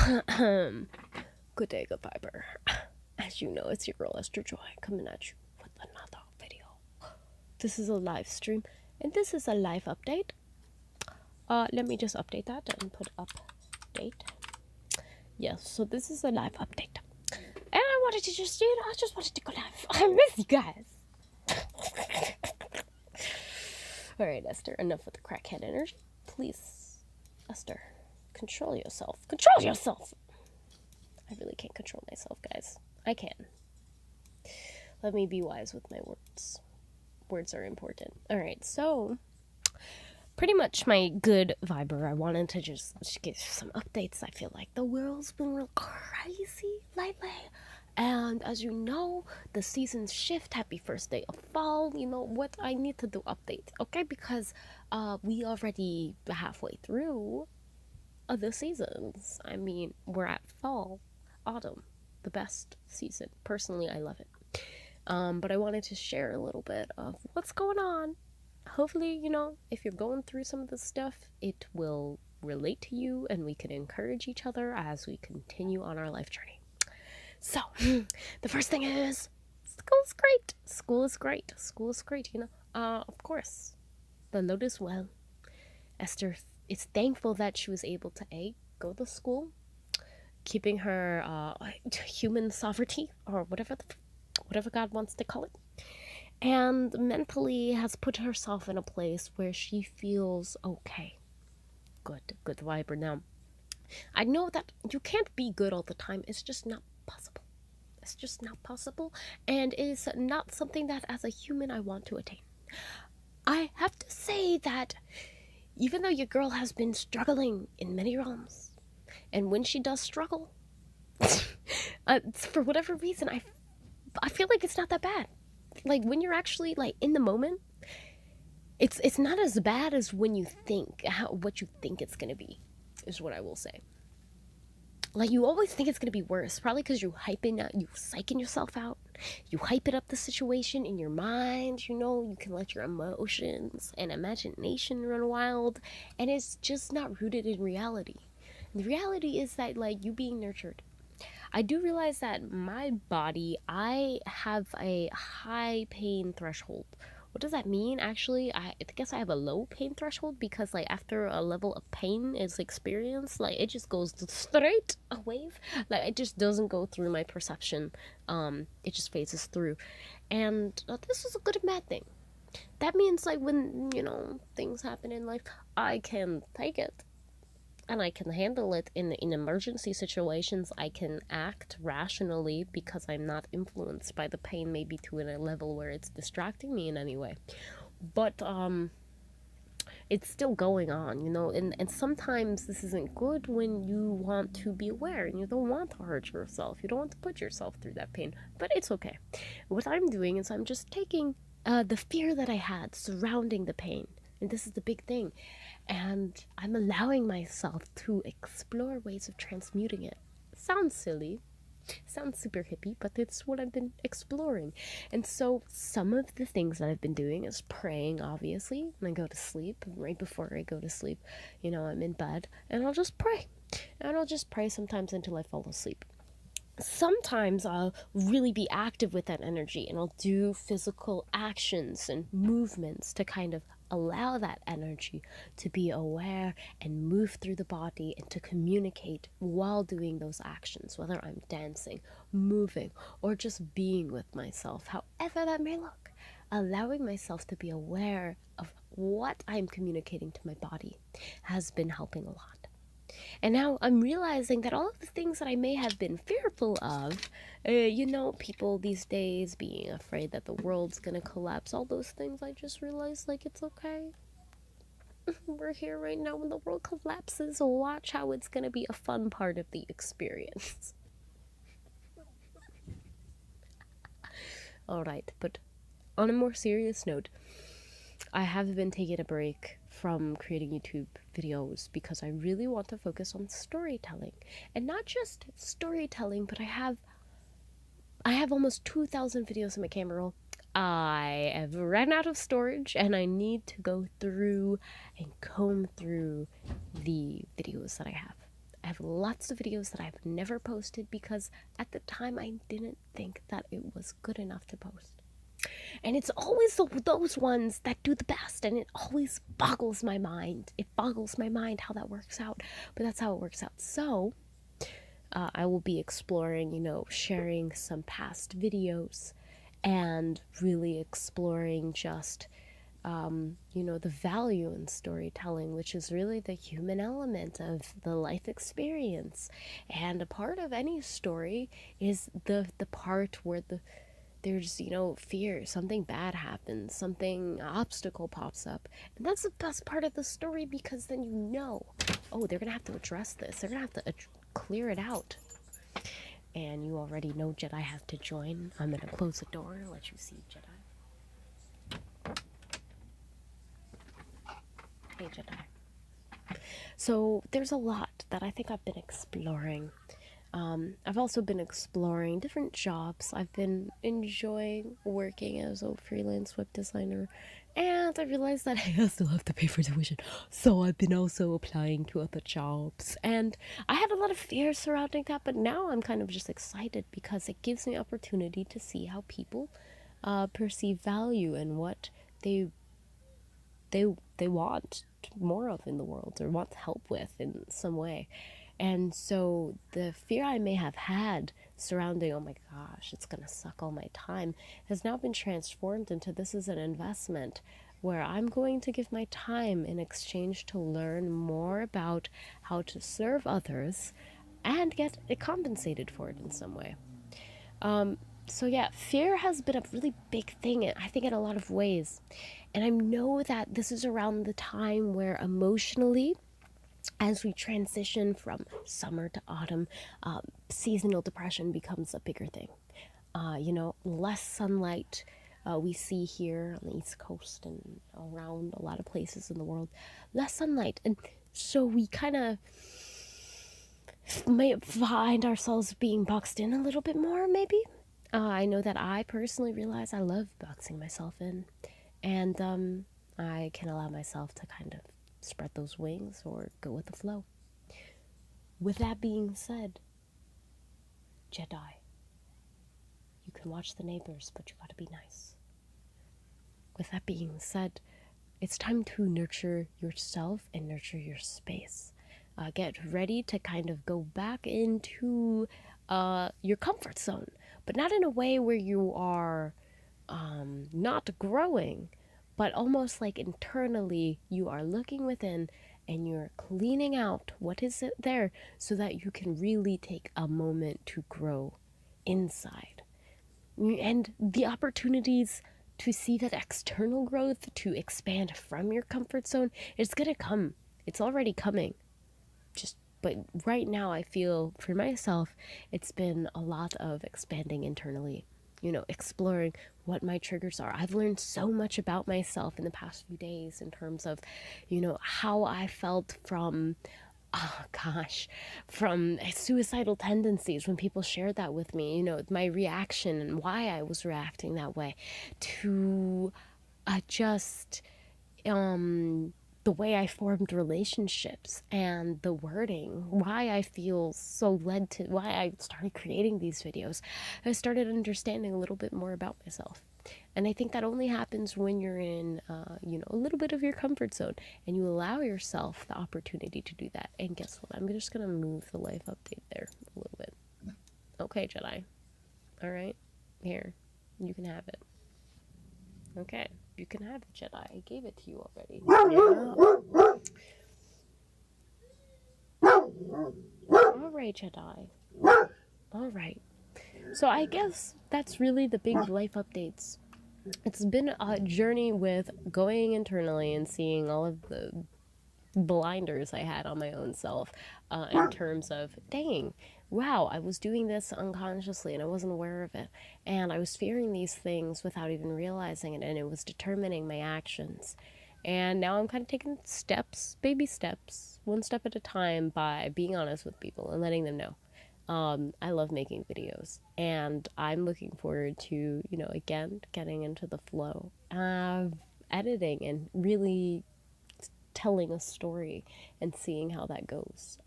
Good day, good viber. As you know, it's your girl Esther Joy coming at you with another video. This is a live stream, and this is a live update. Let me just update that and put update. Yes, so this is a live update. And I wanted to just, I just wanted to go live. I miss you guys. Alright, Esther, enough with the crackhead energy. Please, Esther, control yourself. Control yourself! I really can't control myself, guys. I can. Let me be wise with my words. Words are important. Alright, so pretty much my good viber. I wanted to just give some updates. I feel like the world's been real crazy lately. And as you know, the seasons shift. Happy first day of fall. You know what? I need to do updates, okay? Because we already halfway through the seasons. I mean, we're at fall, autumn, the best season. Personally, I love it. But I wanted to share a little bit of what's going on. Hopefully, you know, if you're going through some of this stuff, it will relate to you and we can encourage each other as we continue on our life journey. So, the first thing is, school is great. School is great. School is great, you know. Of course, the load is well. Esther is thankful that she was able to go to school, keeping her human sovereignty, or whatever God wants to call it, and mentally has put herself in a place where she feels okay. Good vibe. Now, I know that you can't be good all the time. It's just not possible. It's just not possible, and it is not something that as a human I want to attain. I have to say that even though your girl has been struggling in many realms, and when she does struggle, for whatever reason, I feel like it's not that bad. Like, when you're actually, like, in the moment, it's not as bad as when you think, what you think it's gonna be, is what I will say. Like, you always think it's gonna be worse, probably because you psyching yourself out. You hype it up the situation in your mind, you know, you can let your emotions and imagination run wild, and it's just not rooted in reality. And the reality is that, like, you being nurtured. I do realize that my body, I have a high pain threshold. What does that mean? Actually, I guess I have a low pain threshold because, like, after a level of pain is experienced, like, it just goes straight a wave. Like, it just doesn't go through my perception. It just phases through. And this is a good and bad thing. That means, like, when, you know, things happen in life, I can take it. And I can handle it in emergency situations. I can act rationally because I'm not influenced by the pain, maybe to a level where it's distracting me in any way. But it's still going on, you know, and sometimes this isn't good when you want to be aware and you don't want to hurt yourself. You don't want to put yourself through that pain. But it's okay. What I'm doing is I'm just taking the fear that I had surrounding the pain. And this is the big thing. And I'm allowing myself to explore ways of transmuting it. Sounds silly. Sounds super hippie, but it's what I've been exploring. And so some of the things that I've been doing is praying, obviously, when I go to sleep. Right before I go to sleep, you know, I'm in bed, and I'll just pray. And I'll just pray sometimes until I fall asleep. Sometimes I'll really be active with that energy, and I'll do physical actions and movements to kind of allow that energy to be aware and move through the body and to communicate while doing those actions, whether I'm dancing, moving, or just being with myself, however that may look. Allowing myself to be aware of what I'm communicating to my body has been helping a lot. And now I'm realizing that all of the things that I may have been fearful of, you know, people these days being afraid that the world's gonna collapse, all those things, I just realized, like, it's okay. We're here right now. When the world collapses, watch how it's gonna be a fun part of the experience. Alright, but on a more serious note, I have been taking a break from creating YouTube videos because I really want to focus on storytelling. And not just storytelling, but I have almost 2,000 videos in my camera roll. I have run out of storage and I need to go through and comb through the videos that I have. I have lots of videos that I've never posted because at the time I didn't think that it was good enough to post. And it's always those ones that do the best, and it always boggles my mind. It boggles my mind how that works out, but that's how it works out. So I will be exploring, sharing some past videos and really exploring just, the value in storytelling, which is really the human element of the life experience. And a part of any story is the part where there's, fear, something bad happens, something obstacle pops up. And that's the best part of the story, because then oh, they're going to have to address this. They're going to have to clear it out. And you already know Jedi have to join. I'm going to close the door and let you see Jedi. Hey, Jedi. So there's a lot that I think I've been exploring. I've also been exploring different jobs. I've been enjoying working as a freelance web designer, and I realized that I still have to pay for tuition. So I've been also applying to other jobs, and I had a lot of fear surrounding that, but now I'm kind of just excited because it gives me opportunity to see how people perceive value and what they want more of in the world, or want help with in some way. And so the fear I may have had surrounding, oh my gosh, it's going to suck all my time, has now been transformed into, this is an investment where I'm going to give my time in exchange to learn more about how to serve others and get compensated for it in some way. So yeah, fear has been a really big thing, I think, in a lot of ways. And I know that this is around the time where emotionally, as we transition from summer to autumn, seasonal depression becomes a bigger thing. Less sunlight we see here on the East Coast and around a lot of places in the world. Less sunlight. And so we kind of may find ourselves being boxed in a little bit more, maybe. I know that I personally realize I love boxing myself in. And I can allow myself to kind of spread those wings or go with the flow. With that being said, Jedi, you can watch the neighbors, but you gotta be nice. With that being said, it's time to nurture yourself and nurture your space. Get ready to kind of go back into your comfort zone, but not in a way where you are not growing, but almost like internally you are looking within and you're cleaning out what is there so that you can really take a moment to grow inside. And the opportunities to see that external growth, to expand from your comfort zone, it's going to come. It's already coming. But right now I feel for myself, it's been a lot of expanding internally. Exploring what my triggers are. I've learned so much about myself in the past few days in terms of, how I felt from suicidal tendencies when people shared that with me, my reaction and why I was reacting that way, to just the way I formed relationships and the wording, why I feel so led to, why I started creating these videos. I started understanding a little bit more about myself. And I think that only happens when you're in, a little bit of your comfort zone and you allow yourself the opportunity to do that. And guess what? I'm just going to move the life update there a little bit. Okay, Jedi. All right. Here. You can have it. Okay. You can have it, Jedi. I gave it to you already. All right, Jedi. All right. So I guess that's really the big life updates. It's been a journey with going internally and seeing all of the blinders I had on my own self in terms of, dang, wow, I was doing this unconsciously and I wasn't aware of it. And I was fearing these things without even realizing it, and it was determining my actions. And now I'm kind of taking steps, baby steps, one step at a time, by being honest with people and letting them know. I love making videos, and I'm looking forward to, again, getting into the flow of editing and really telling a story and seeing how that goes.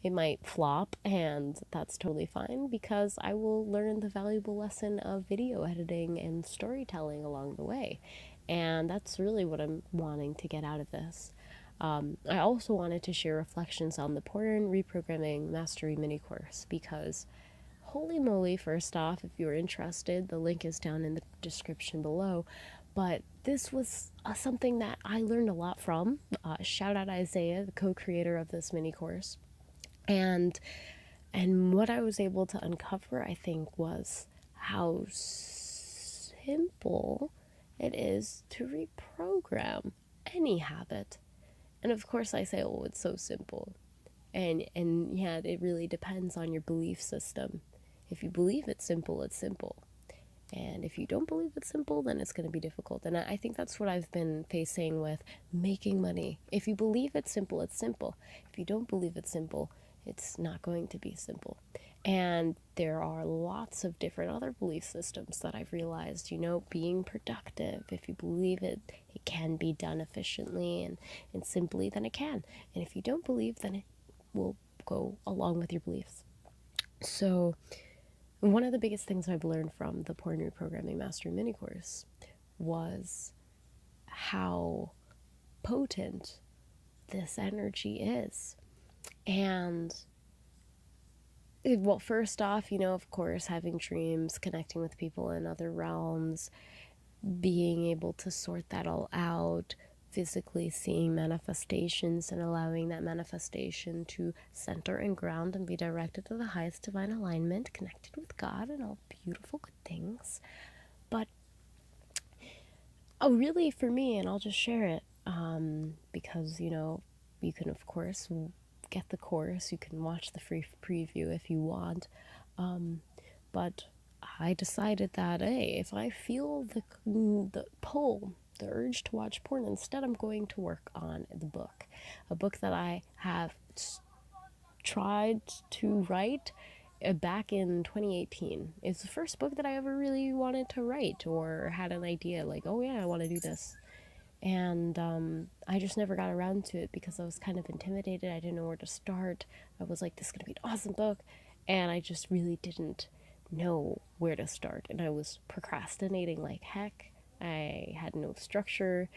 It might flop, and that's totally fine because I will learn the valuable lesson of video editing and storytelling along the way. And that's really what I'm wanting to get out of this. I also wanted to share reflections on the porn reprogramming mastery mini course because holy moly, first off, if you're interested, the link is down in the description below. But this was something that I learned a lot from. Shout out Isaiah, the co-creator of this mini course. And what I was able to uncover, I think, was how simple it is to reprogram any habit. And of course I say, oh, it's so simple. And yeah, it really depends on your belief system. If you believe it's simple, it's simple. And if you don't believe it's simple, then it's going to be difficult. And I think that's what I've been facing with making money. If you believe it's simple, it's simple. If you don't believe it's simple, it's not going to be simple. And there are lots of different other belief systems that I've realized, being productive. If you believe it can be done efficiently and simply, then it can. And if you don't believe, then it will go along with your beliefs. So one of the biggest things I've learned from the Porn Reprogramming Mastery mini course was how potent this energy is. And well, first off, of course, having dreams, connecting with people in other realms, being able to sort that all out, physically seeing manifestations and allowing that manifestation to center and ground and be directed to the highest divine alignment, connected with God and all beautiful good things. But really for me, and I'll just share it, because you can of course get the course, you can watch the free preview if you want, but I decided that, hey, if I feel the pull, the urge to watch porn, instead I'm going to work on the book. A book that I have tried to write back in 2018. It's the first book that I ever really wanted to write or had an idea like, oh yeah, I want to do this. And I just never got around to it because I was kind of intimidated. I didn't know where to start. I was like, this is going to be an awesome book. And I just really didn't know where to start. And I was procrastinating like heck. I had no structure.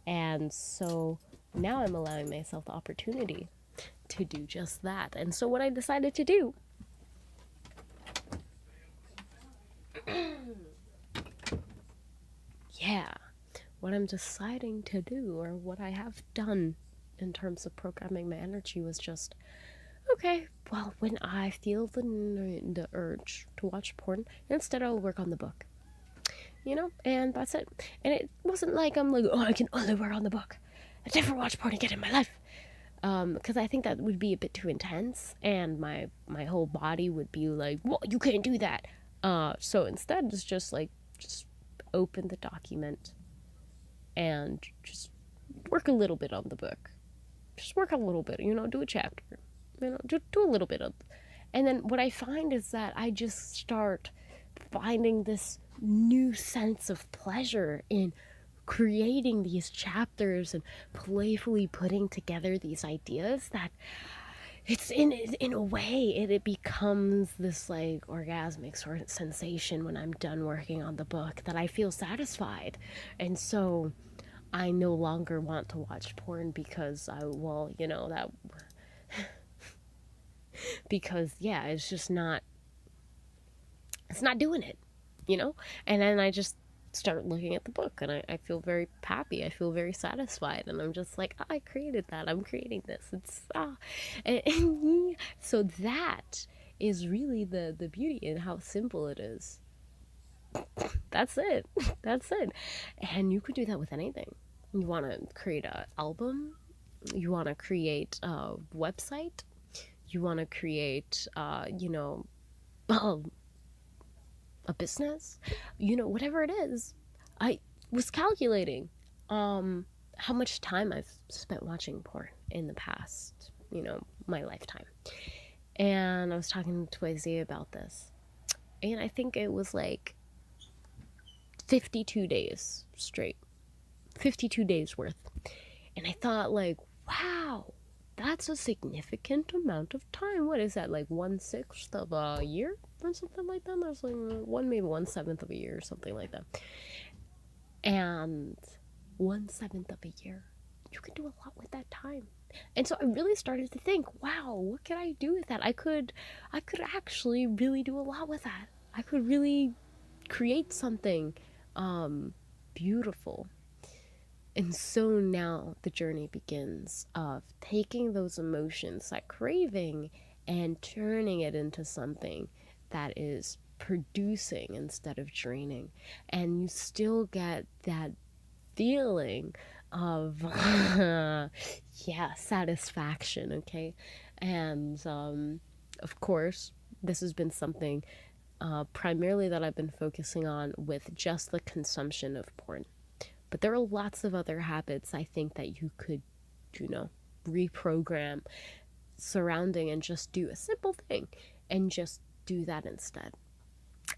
And so now I'm allowing myself the opportunity to do just that. And so what I decided to do what I'm deciding to do, or what I have done in terms of programming my energy, was just, okay, well, when I feel the urge to watch porn, instead I'll work on the book. And that's it. And it wasn't like I'm like, oh, I can only work on the book. I never watch porn again in my life. Because I think that would be a bit too intense, and my whole body would be like, well, you can't do that. So instead, it's just like, just open the document and just work a little bit on the book. Just work a little bit, do a chapter, do a little bit of. And then what I find is that I just start finding this new sense of pleasure in creating these chapters and playfully putting together these ideas, that it's in a way it becomes this like orgasmic sort of sensation when I'm done working on the book, that I feel satisfied. And so I no longer want to watch porn because that because it's not doing it, and then I just start looking at the book, and I feel very happy, I feel very satisfied, and I'm just like, I created that, I'm creating this, it's and so that is really the beauty in how simple it is. That's it. And you could do that with anything. You want to create an album, you want to create a website, you want to create a business, whatever it is. I was calculating how much time I've spent watching porn in the past, my lifetime. And I was talking to Isaiah about this, and I think it was like 52 days straight, 52 days worth. And I thought, like, wow, that's a significant amount of time. What is that, like 1/6 of a year or something like that? That's like maybe 1/7 of a year or something like that. And 1/7 of a year, you can do a lot with that time. And so I really started to think, wow, what could I do with that? I could actually really do a lot with that. I could really create something beautiful. And so now the journey begins of taking those emotions, that craving, and turning it into something that is producing instead of draining. And you still get that feeling of satisfaction, okay? And of course, this has been something primarily that I've been focusing on with just the consumption of porn. But there are lots of other habits I think that you could, reprogram surrounding and just do a simple thing and just do that instead.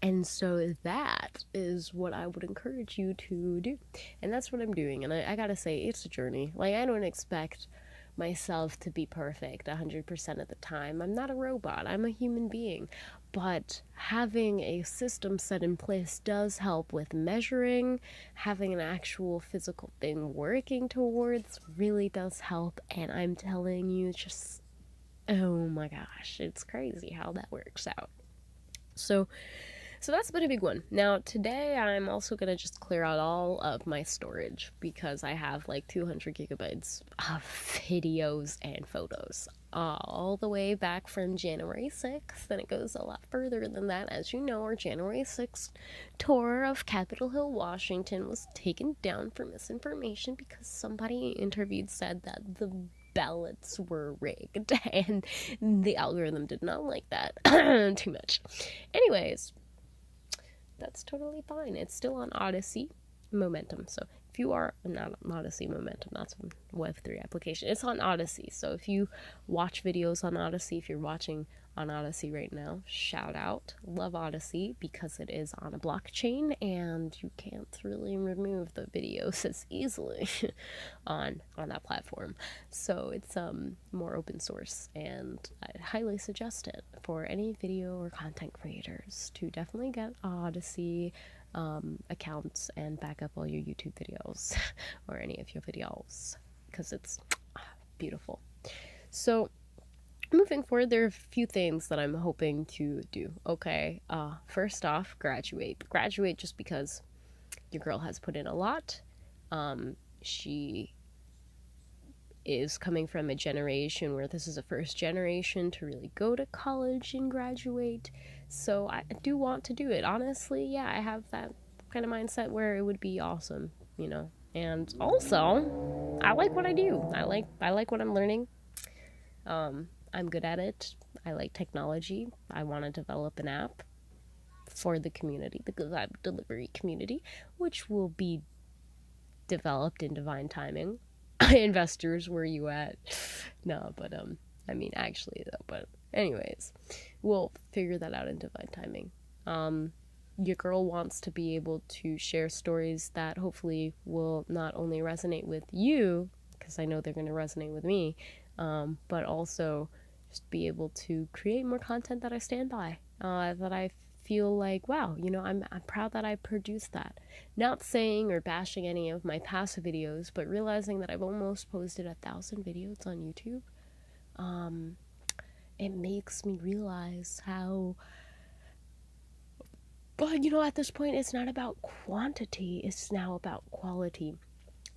And so that is what I would encourage you to do. And that's what I'm doing. And I gotta say, it's a journey. Like, I don't expect myself to be perfect 100% of the time. I'm not a robot. I'm a human being. But having a system set in place does help with measuring. Having an actual physical thing working towards really does help. And I'm telling you, just, oh my gosh, it's crazy how that works out. So that's been a big one. Now, today I'm also going to just clear out all of my storage because I have like 200 gigabytes of videos and photos all the way back from January 6th, and it goes a lot further than that. As you know, our January 6th tour of Capitol Hill, Washington was taken down for misinformation because somebody interviewed said that the ballots were rigged, and the algorithm did not like that too much. Anyways, that's totally fine. It's still on Odyssey Momentum. So if you are not on Odyssey Momentum, that's a Web3 application. It's on Odyssey. So if you watch videos on Odyssey, if you're watching on Odyssey right now, shout out. Love Odyssey because it is on a blockchain and you can't really remove the videos as easily on that platform. So it's more open source, and I highly suggest it for any video or content creators to definitely get Odyssey accounts and back up all your YouTube videos or any of your videos because it's beautiful. So moving forward, there are a few things that I'm hoping to do. Okay, first off, graduate just because your girl has put in a lot. She is coming from a generation where this is the first generation to really go to college and graduate. So I do want to do it. Honestly, yeah, I have that kind of mindset where it would be awesome, And also, I like what I do. I like what I'm learning. I'm good at it. I like technology. I want to develop an app for the community, the Good Vibe Delivery community, which will be developed in divine timing. Investors, where you at? No, but actually though, but anyways, we'll figure that out in divine timing. Your girl wants to be able to share stories that hopefully will not only resonate with you, because I know they're going to resonate with me, but also just be able to create more content that I stand by, that I feel like, wow, I'm proud that I produced that. Not saying or bashing any of my past videos, but realizing that I've almost posted 1,000 videos on YouTube. It makes me realize how, but at this point, it's not about quantity, it's now about quality.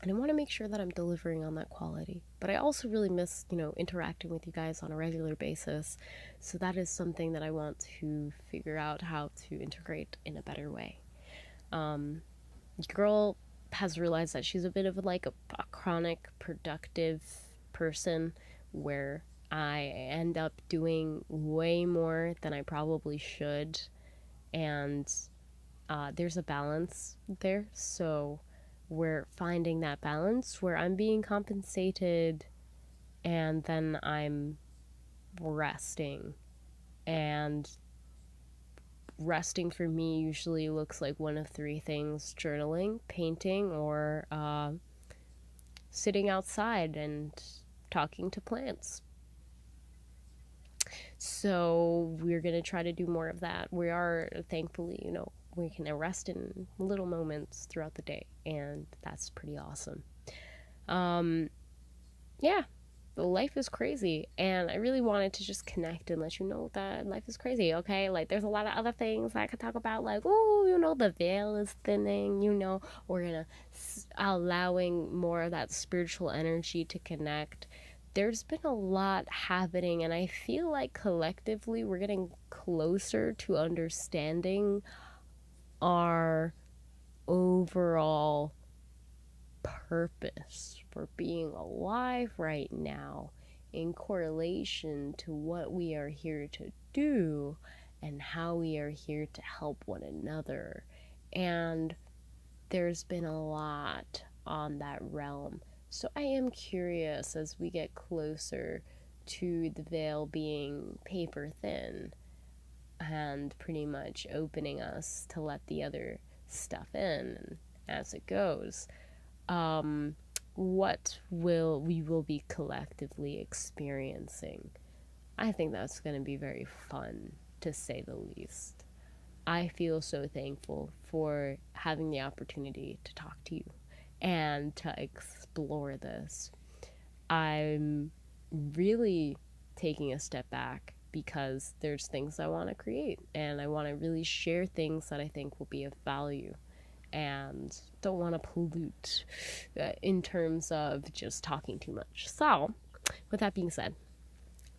And I want to make sure that I'm delivering on that quality. But I also really miss, interacting with you guys on a regular basis. So that is something that I want to figure out how to integrate in a better way. Girl has realized that she's a bit of a chronic productive person where I end up doing way more than I probably should. And there's a balance there. So we're finding that balance where I'm being compensated and then I'm resting. And resting for me usually looks like one of three things: journaling, painting, or sitting outside and talking to plants. So we're going to try to do more of that. We are, thankfully, we can rest in little moments throughout the day, and that's pretty awesome. Yeah, life is crazy, and I really wanted to just connect and let you know that life is crazy, okay? Like, there's a lot of other things I could talk about, like, the veil is thinning, we're gonna allowing more of that spiritual energy to connect. There's been a lot happening, and I feel like collectively we're getting closer to understanding our overall purpose for being alive right now in correlation to what we are here to do and how we are here to help one another. And there's been a lot on that realm. So I am curious, as we get closer to the veil being paper thin and pretty much opening us to let the other stuff in as it goes, what we will be collectively experiencing. I think that's going to be very fun, to say the least. I feel so thankful for having the opportunity to talk to you and to explore this. I'm really taking a step back because there's things I want to create, and I want to really share things that I think will be of value, and don't want to pollute in terms of just talking too much. So, with that being said,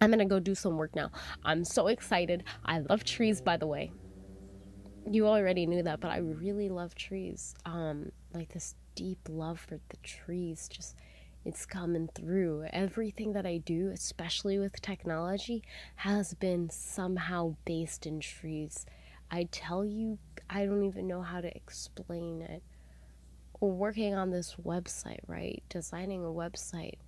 I'm going to go do some work now. I'm so excited. I love trees, by the way. You already knew that, but I really love trees. Like, this deep love for the trees, just, it's coming through. Everything that I do, especially with technology, has been somehow based in trees. I tell you, I don't even know how to explain it. Working on this website, right? Designing a website.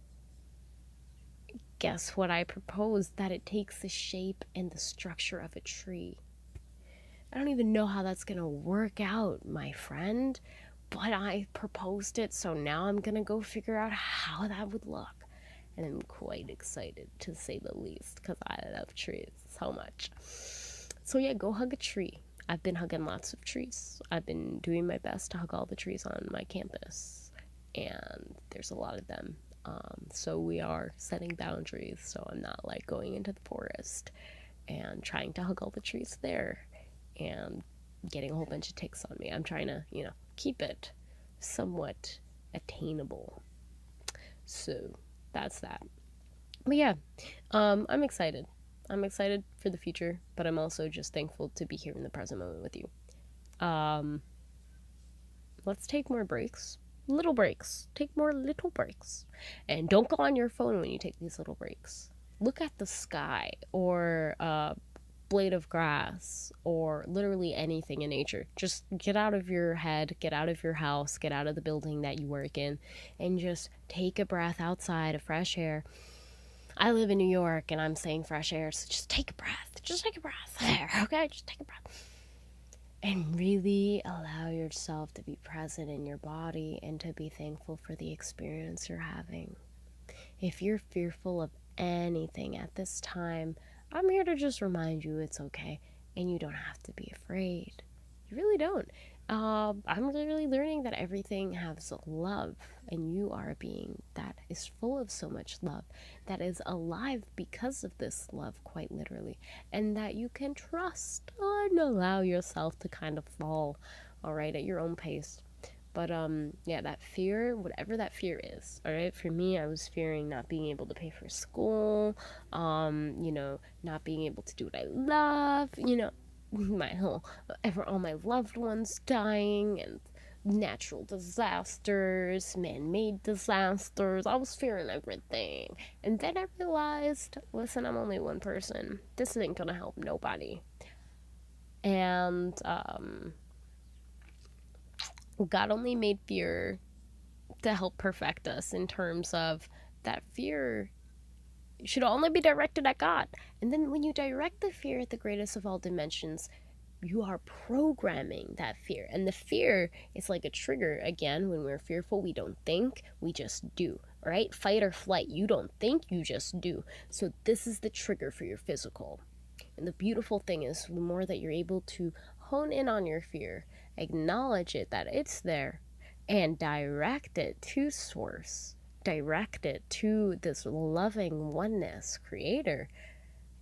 Guess what I proposed? That it takes the shape and the structure of a tree. I don't even know how that's going to work out, my friend, but I proposed it, so now I'm going to go figure out how that would look. And I'm quite excited, to say the least, because I love trees so much. So yeah, go hug a tree. I've been hugging lots of trees. I've been doing my best to hug all the trees on my campus, and there's a lot of them. So we are setting boundaries, so I'm not like going into the forest and trying to hug all the trees there and getting a whole bunch of ticks on me. I'm trying to, keep it somewhat attainable. So that's that. But yeah, I'm excited. I'm excited for the future, but I'm also just thankful to be here in the present moment with you. Let's take more breaks. Little breaks. Take more little breaks. And don't go on your phone when you take these little breaks. Look at the sky, or blade of grass, or literally anything in nature. Just get out of your head, get out of your house, get out of the building that you work in, and just take a breath outside of fresh air. I live in New York, and I'm saying fresh air, so just take a breath. Just take a breath there, okay? Just take a breath. And really allow yourself to be present in your body and to be thankful for the experience you're having. If you're fearful of anything at this time, I'm here to just remind you it's okay, and you don't have to be afraid. You really don't. I'm really learning that everything has love, and you are a being that is full of so much love, that is alive because of this love, quite literally, and that you can trust and allow yourself to kind of fall, all right, at your own pace. But yeah, that fear, whatever that fear is, all right, for me, I was fearing not being able to pay for school, not being able to do what I love, all my loved ones dying, and natural disasters, man-made disasters. I was fearing everything. And then I realized, listen, I'm only one person. This isn't gonna help nobody. And God only made fear to help perfect us, in terms of that fear should only be directed at God. And then when you direct the fear at the greatest of all dimensions, you are programming that fear. And the fear is like a trigger. Again, when we're fearful, we don't think, we just do. right? Fight or flight. You don't think, you just do. So this is the trigger for your physical. And the beautiful thing is, the more that you're able to hone in on your fear, acknowledge it, that it's there, and direct it to source, direct it to this loving oneness creator,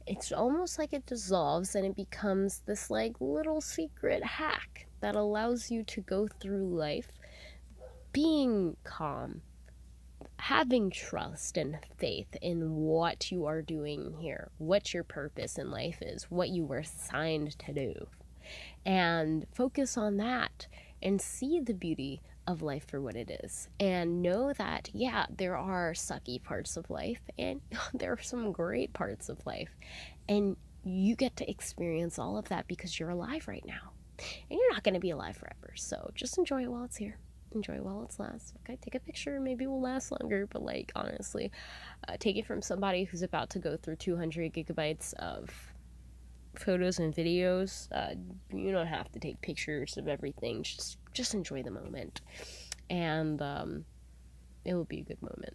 it's almost like it dissolves and it becomes this like little secret hack that allows you to go through life being calm, having trust and faith in what you are doing here, what your purpose in life is, what you were assigned to do, and focus on that and see the beauty of life for what it is, and know that, yeah, there are sucky parts of life and there are some great parts of life, and you get to experience all of that because you're alive right now, and you're not going to be alive forever. So just enjoy it while it's here, enjoy it while it's lasts. Okay, take a picture, maybe it will last longer, but like honestly, take it from somebody who's about to go through 200 gigabytes of photos and videos. You don't have to take pictures of everything, just enjoy the moment, and it will be a good moment.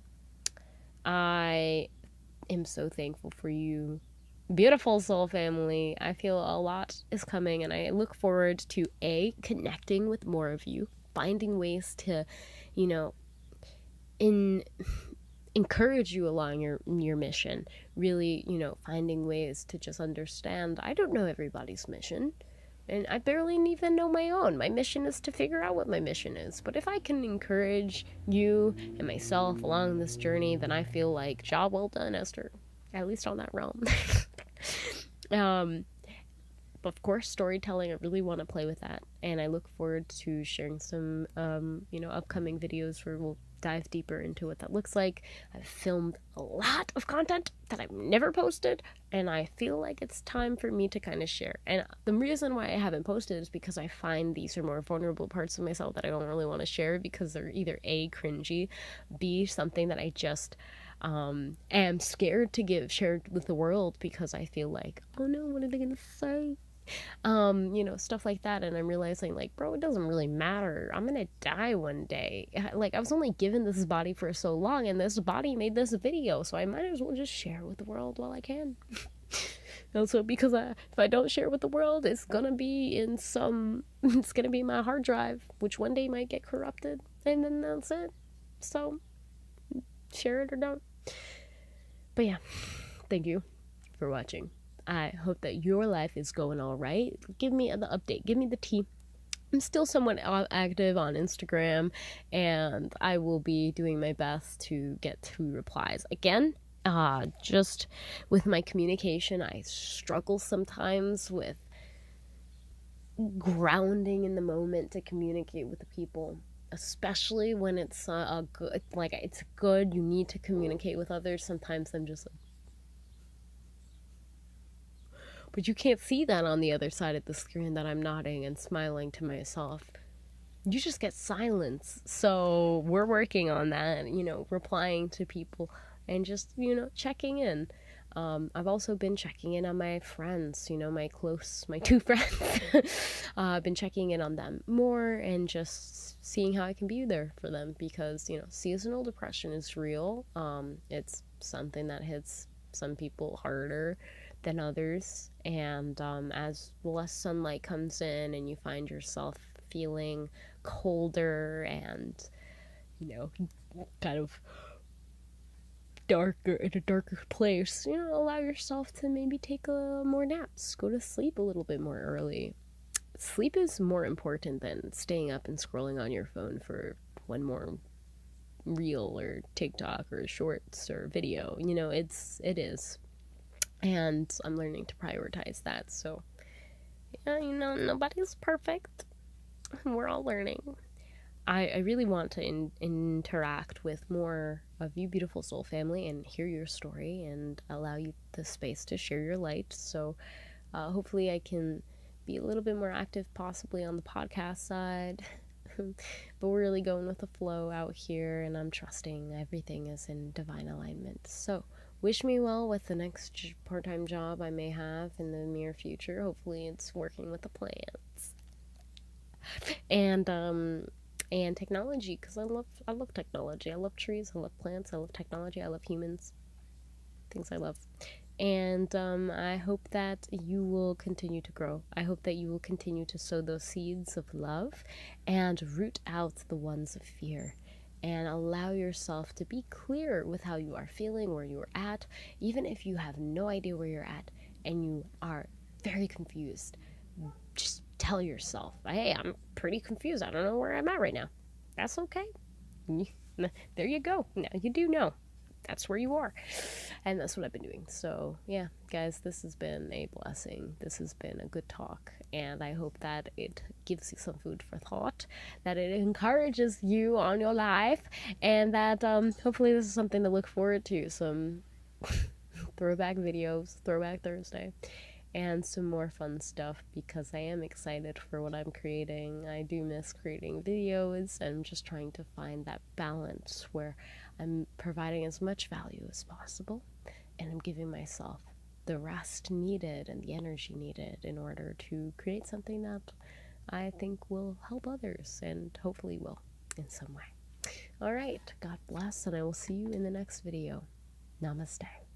I am so thankful for you, beautiful soul family. I feel a lot is coming, and I look forward to connecting with more of you, finding ways to, you know, encourage you along your mission, really, you know, finding ways to just understand. I don't know everybody's mission, and I barely even know my own. My mission is to figure out what my mission is, but if I can encourage you and myself along this journey, then I feel like job well done, Esther, at least on that realm. Of course, storytelling, I really want to play with that, and I look forward to sharing some upcoming videos where we'll dive deeper into what that looks like. I've filmed a lot of content that I've never posted, and I feel like it's time for me to kind of share. And the reason why I haven't posted is because I find these are more vulnerable parts of myself that I don't really want to share, because they're either A, cringy, B, something that I just am scared to share with the world, because I feel like, oh no, what are they gonna say? Stuff like that. And I'm realizing, like, bro, it doesn't really matter. I'm gonna die one day. Like, I was only given this body for so long, and this body made this video, so I might as well just share with the world while I can. Also, because if I don't share with the world, it's gonna be it's gonna be my hard drive, which one day might get corrupted, and then that's it. So share it or don't. But yeah, thank you for watching. I hope that your life is going all right. Give me the update. Give me the tea. I'm still somewhat active on Instagram, and I will be doing my best to get to replies. Again, just with my communication, I struggle sometimes with grounding in the moment to communicate with the people, especially when it's it's good. You need to communicate with others. Sometimes I'm just like, but you can't see that on the other side of the screen, that I'm nodding and smiling to myself. You just get silence. So we're working on that, replying to people and just, checking in. I've also been checking in on my friends, my two friends. I've been checking in on them more and just seeing how I can be there for them, because, seasonal depression is real. It's something that hits some people harder than others, and as less sunlight comes in and you find yourself feeling colder and kind of darker, in a darker place, allow yourself to maybe take more naps, go to sleep a little bit more early. Sleep is more important than staying up and scrolling on your phone for one more reel or TikTok or shorts or video. It is. And I'm learning to prioritize that. So, yeah, nobody's perfect. We're all learning. I really want to interact with more of you, beautiful soul family, and hear your story and allow you the space to share your light. So, hopefully I can be a little bit more active, possibly on the podcast side. But we're really going with the flow out here, and I'm trusting everything is in divine alignment. So, wish me well with the next part-time job I may have in the near future. Hopefully it's working with the plans. And and technology, because I love technology. I love trees, I love plants, I love technology, I love humans, things I love. And I hope that you will continue to grow. I hope that you will continue to sow those seeds of love and root out the ones of fear, and allow yourself to be clear with how you are feeling, where you're at, even if you have no idea where you're at and you are very confused. Just tell yourself, hey, I'm pretty confused. I don't know where I'm at right now. That's okay. There you go. Now you do know. That's where you are. And that's what I've been doing. So, yeah, guys, this has been a blessing. This has been a good talk. And I hope that it gives you some food for thought, that it encourages you on your life, and that hopefully this is something to look forward to. Some throwback videos, Throwback Thursday, and some more fun stuff, because I am excited for what I'm creating. I do miss creating videos, and I'm just trying to find that balance where I'm providing as much value as possible, and I'm giving myself the rest needed and the energy needed in order to create something that I think will help others, and hopefully will in some way. All right, God bless, and I will see you in the next video. Namaste.